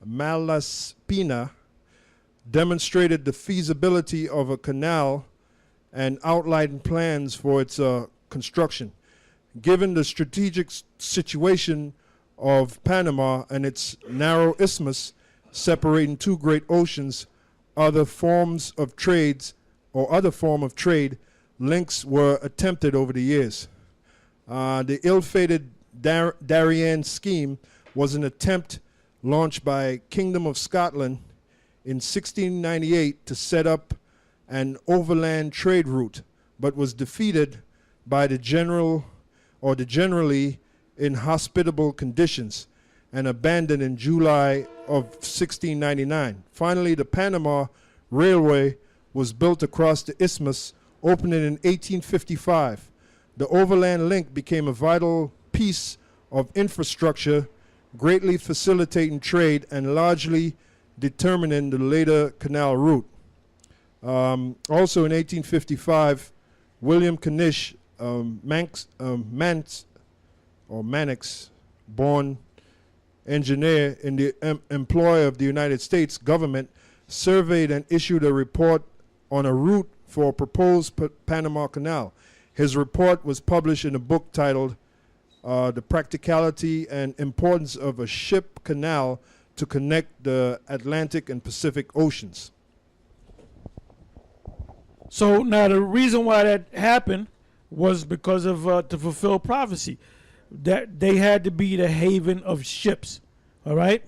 Malaspina demonstrated the feasibility of a canal and outlined plans for its construction. Given the strategic situation of Panama and its narrow isthmus separating two great oceans, other form of trade links were attempted over the years. The ill-fated Darien scheme was an attempt launched by Kingdom of Scotland in 1698 to set up an overland trade route, but was defeated by the generally inhospitable conditions and abandoned in July of 1699. Finally, the Panama Railway was built across the isthmus, opening in 1855. The overland link became a vital piece of infrastructure, greatly facilitating trade and largely determining the later canal route. Also in 1855, William Knish Mannix, born engineer in the employ of the United States government, surveyed and issued a report on a route for a proposed Panama Canal. His report was published in a book titled The Practicality and Importance of a Ship Canal to Connect the Atlantic and Pacific Oceans. So now the reason why that happened was because of to fulfill prophecy, that they had to be the haven of ships. All right.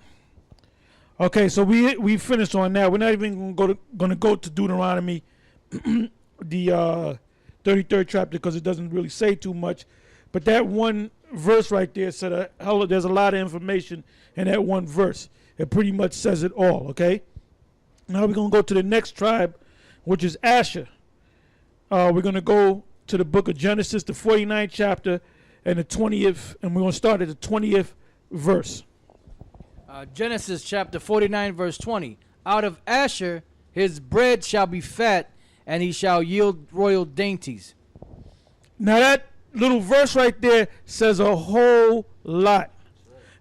Okay, so we finished on that. We're not even going to go to Deuteronomy, the 33rd chapter, because it doesn't really say too much. But that one verse right there said there's a lot of information in that one verse. It pretty much says it all. Okay. Now we're going to go to the next tribe, which is Asher. We're going to go to the book of Genesis, the 49th chapter, and the 20th, and we're going to start at the 20th verse. Genesis chapter 49, verse 20. Out of Asher his bread shall be fat, and he shall yield royal dainties. Now that little verse right there says a whole lot.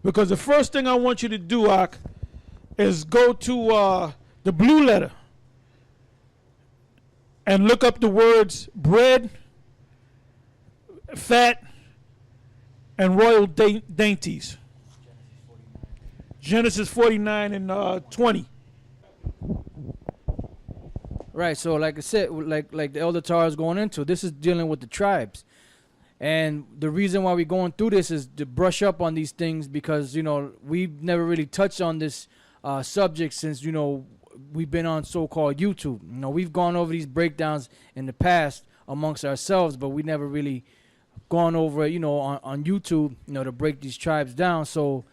Because the first thing I want you to do, Ak, is go to the blue letter and look up the words bread, fat, and royal dainties. Genesis 49 and 20. Right, so like I said, like the Elder Tar is going into, this is dealing with the tribes. And the reason why we're going through this is to brush up on these things because, you know, we've never really touched on this subject since, you know, we've been on so-called YouTube. You know, we've gone over these breakdowns in the past amongst ourselves, but we never really gone over it, you know, on YouTube, you know, to break these tribes down. So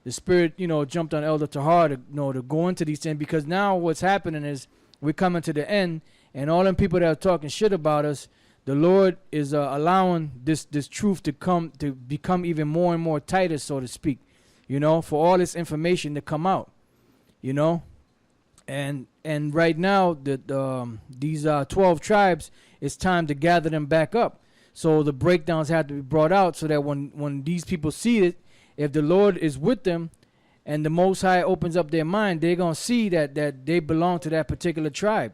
the Spirit, you know, jumped on Elder Tahar to, you know, to go into these things because now what's happening is we're coming to the end, and all them people that are talking shit about us, the Lord is allowing this truth to become even more and more tighter, so to speak, you know, for all this information to come out, you know. And right now, these 12 tribes, it's time to gather them back up. So the breakdowns have to be brought out so that when these people see it, if the Lord is with them and the Most High opens up their mind, they're going to see that they belong to that particular tribe.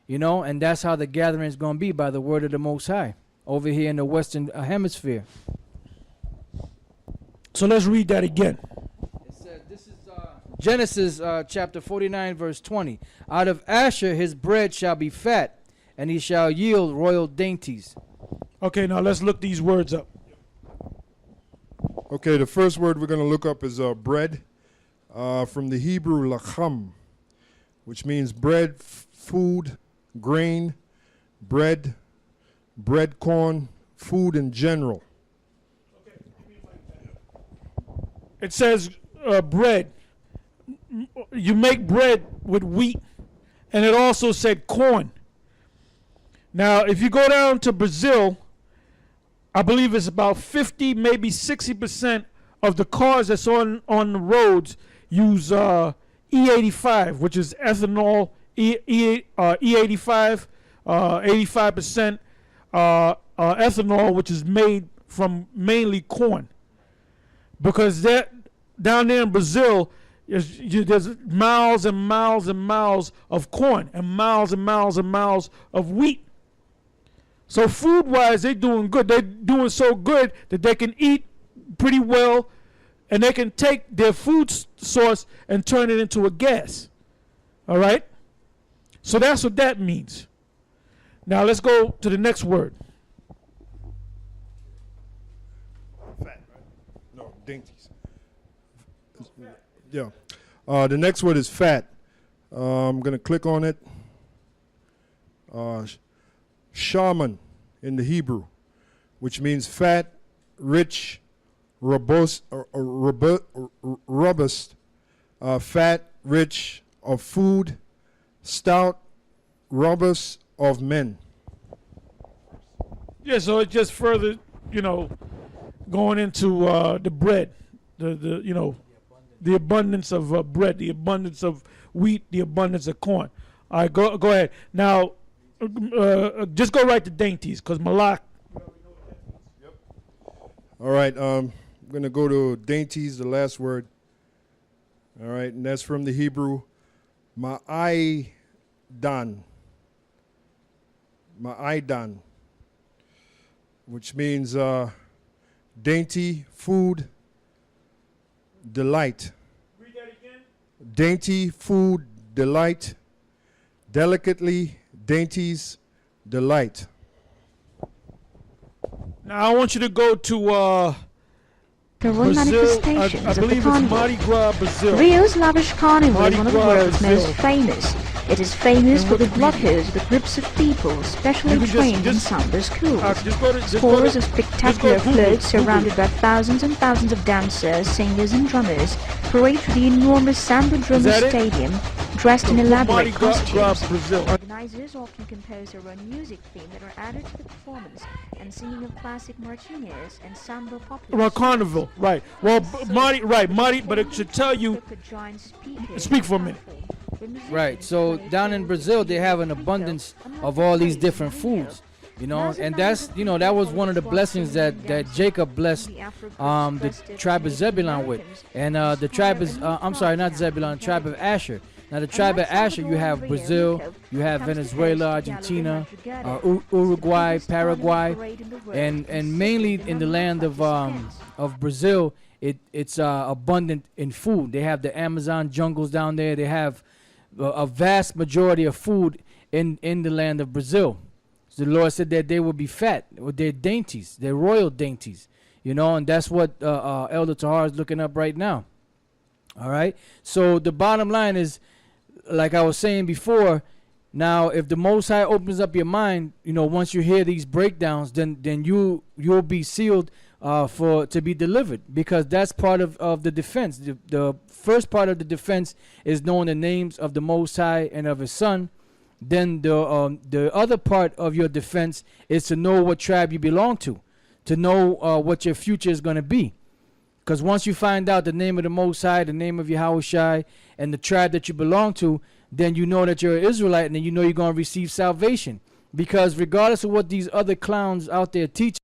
You know, and that's how the gathering is going to be, by the word of the Most High over here in the Western Hemisphere. So let's read that again. It says, this is Genesis chapter 49, verse 20. Out of Asher his bread shall be fat, and he shall yield royal dainties. Okay, now let's look these words up. Okay, the first word we're going to look up is bread, from the Hebrew lacham, which means bread, food, grain, bread corn, food in general. It says bread. You make bread with wheat, and it also said corn. Now, if you go down to Brazil, I believe it's about 50, maybe 60% of the cars that's on the roads use E85, which is ethanol. E85, 85% ethanol, which is made from mainly corn. Because that down there in Brazil, There's miles and miles and miles of corn and miles and miles and miles of wheat. So food-wise, they're doing good. They're doing so good that they can eat pretty well, and they can take their food source and turn it into a gas. All right? So that's what that means. Now let's go to the next word. Fat, right? No, dainties. Yeah. The next word is fat. I'm going to click on it. Shaman in the Hebrew, which means fat, rich, robust, fat, rich, of food, stout, robust, of men. Yeah, so it's just further, going into the bread, the abundance of bread, the abundance of wheat, the abundance of corn. All right, go ahead. Now, just go right to dainties, because Malak. Yep. All right, I'm going to go to dainties, the last word. All right, and that's from the Hebrew, ma'aidan. Ma'aidan, which means dainty, food, delight. Read that again. Dainty, food, delight. Delicately, dainties, delight. Now I want you to go to There were Brazil. manifestations I of the believe it's carnival. Mardi Gras, Brazil. Rio's lavish carnival is one of the Mardi Gras, world's Brazil. most famous. It is famous And for what the we- blockers with groups of people specially You can trained in just- samba schools. Just go to Scores of spectacular Google, floats Google. surrounded by thousands and thousands of dancers, singers and drummers parade through the enormous Samba Drummer that it? Stadium dressed in Mardi elaborate Gras, costumes. Brazil. Organizers often compose their own music theme that are added to the performance and singing of classic martinez and samba popular Well, carnival, right. Well, Mardi, but it should tell you. Speak for a minute. Right. So down in Brazil, they have an abundance of all these different foods, and that's that was one of the blessings that Jacob blessed the tribe of Zebulon with, and the tribe is I'm sorry, not Zebulon, tribe of Asher. Now the tribe of Asher, you have Brazil, you have Venezuela, Argentina, Uruguay, Paraguay, and mainly in the land of Brazil, it's abundant in food. They have the Amazon jungles down there. They have a vast majority of food in the land of Brazil. So the Lord said that they will be fat with their dainties, their royal dainties, and that's what Elder Tahar is looking up right now. All right. So the bottom line is, like I was saying before, now if the Most High opens up your mind, once you hear these breakdowns, then you'll be sealed to be delivered, because that's part of the defense. The first part of the defense is knowing the names of the Most High and of His Son. Then the other part of your defense is to know what tribe you belong to know what your future is going to be. Because once you find out the name of the Most High, the name of Yahushai, and the tribe that you belong to, then you know that you're an Israelite, and then you know you're going to receive salvation. Because regardless of what these other clowns out there teach,